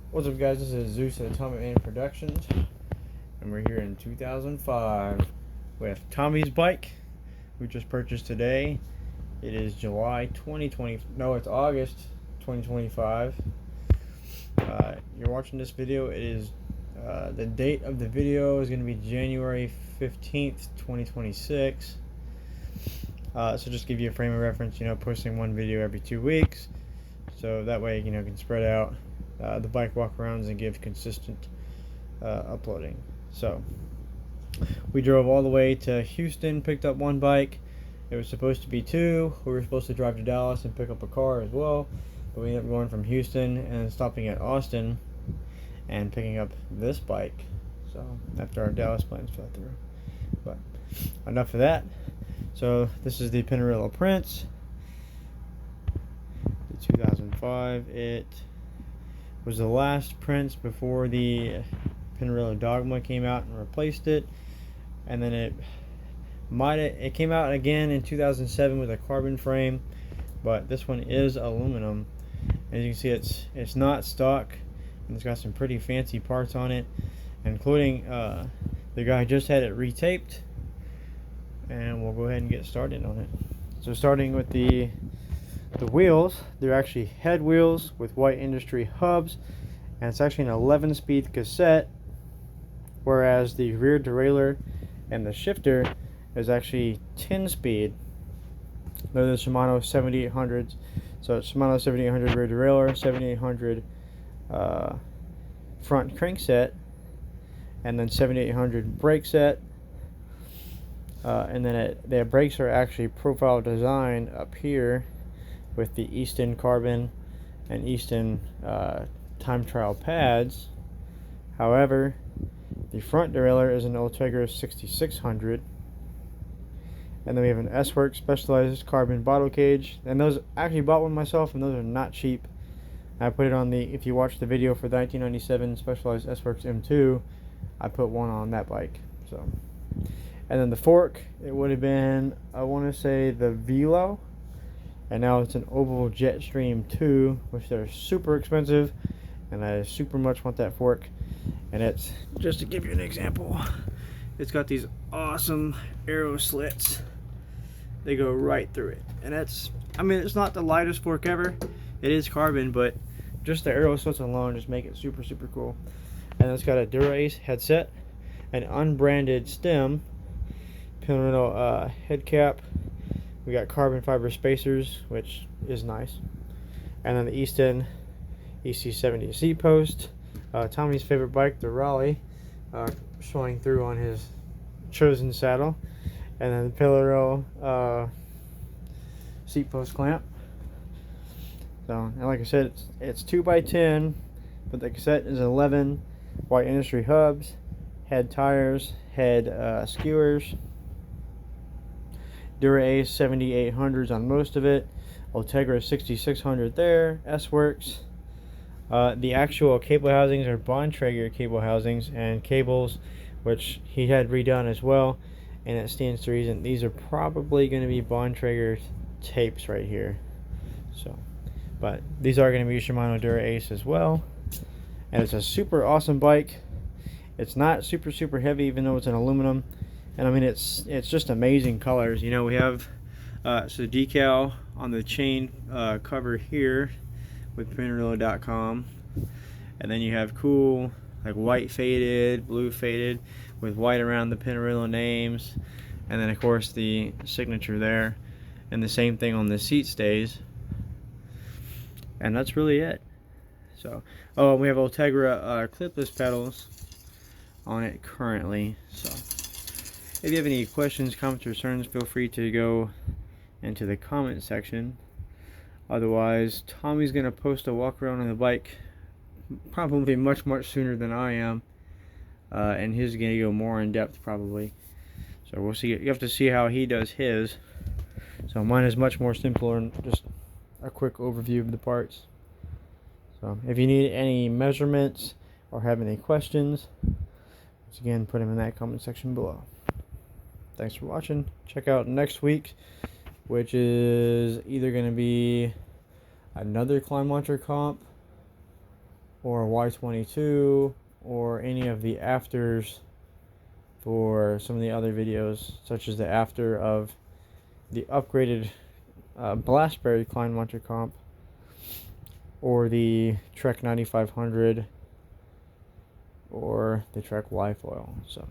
What's up, guys? This is Zeus at Atomic Man Productions, and we're here in 2005 with Tommy's bike, we just purchased today. It is July 2020. No, it's August 2025. You're watching this video. It is the date of the video is going to be January 15th, 2026. So just give you a frame of reference. Posting one video every 2 weeks, so that way can spread out the bike walkarounds and give consistent uploading. So we drove all the way to Houston, picked up one bike. It was supposed to be two. We were supposed to drive to Dallas and pick up a car as well, but we ended up going from Houston and stopping at Austin and picking up this bike. So after our Dallas plans fell through. But enough of that. So this is the Pinarello Prince, the 2005. It was the last Prince before the Pinarello Dogma came out and replaced it, and then it came out again in 2007 with a carbon frame, but this one is aluminum. As you can see, it's not stock, and it's got some pretty fancy parts on it, including the guy just had it retaped, and we'll go ahead and get started on it. So starting with the wheels, they're actually head wheels with white industry hubs, and it's actually an 11-speed cassette, whereas the rear derailleur and the shifter is actually 10-speed. They're the Shimano 7800s. So it's Shimano 7800 rear derailleur, 7800 front crankset, and then 7800 brake set. And then their brakes are actually profile designed up here with the Easton carbon and Easton time trial pads. However, the front derailleur is an Ultegra 6600, and then we have an S-Works specialized carbon bottle cage, and those, I actually bought one myself, and those are not cheap. I put it on the, if you watch the video for the 1997 specialized S-Works M2, I put one on that bike. So, and then the fork, it would have been, I want to say, the Velo, and now it's an Oval Jetstream 2, which they're super expensive, and I super much want that fork. And it's, just to give you an example, it's got these awesome arrow slits. They go right through it, and it's not the lightest fork ever. It is carbon, but just the arrow slits alone just make it super cool. And it's got a Dura-Ace headset, an unbranded stem, Pinarello head cap. We got carbon fiber spacers, which is nice, and then the Easton EC70 seat post. Tommy's favorite bike, the Raleigh, showing through on his chosen saddle, and then the Pinarello seat post clamp. So, and like I said, it's 2x10, but the cassette is 11. White industry hubs, head tires, head skewers. Dura-Ace 7800s on most of it. Ultegra 6600 there. S-Works. The actual cable housings are Bontrager cable housings and cables, which he had redone as well, and it stands to reason these are probably going to be Bontrager tapes right here. So, but these are going to be Shimano Dura-Ace as well, and it's a super awesome bike. It's not super heavy, even though it's an aluminum, and I mean it's just amazing colors. We have so the decal on the chain cover here with Pinarello.com, and then you have cool like white faded, blue faded with white around the Pinarello names, and then of course the signature there, and the same thing on the seat stays, and that's really it. So, oh, we have Ultegra clipless pedals on it currently. So if you have any questions, comments, or concerns, feel free to go into the comment section. Otherwise, Tommy's going to post a walk around on the bike probably much sooner than I am, and he's going to go more in depth probably. So we'll see. You have to see how he does his. So mine is much more simpler and just a quick overview of the parts. So if you need any measurements or have any questions, once again, put them in that comment section below. Thanks for watching. Check out next week, which is either going to be another Climb Launcher comp or Y22 or any of the afters for some of the other videos, such as the after of the upgraded Blastberry Klein Muncher comp or the Trek 9500 or the Trek Y foil. So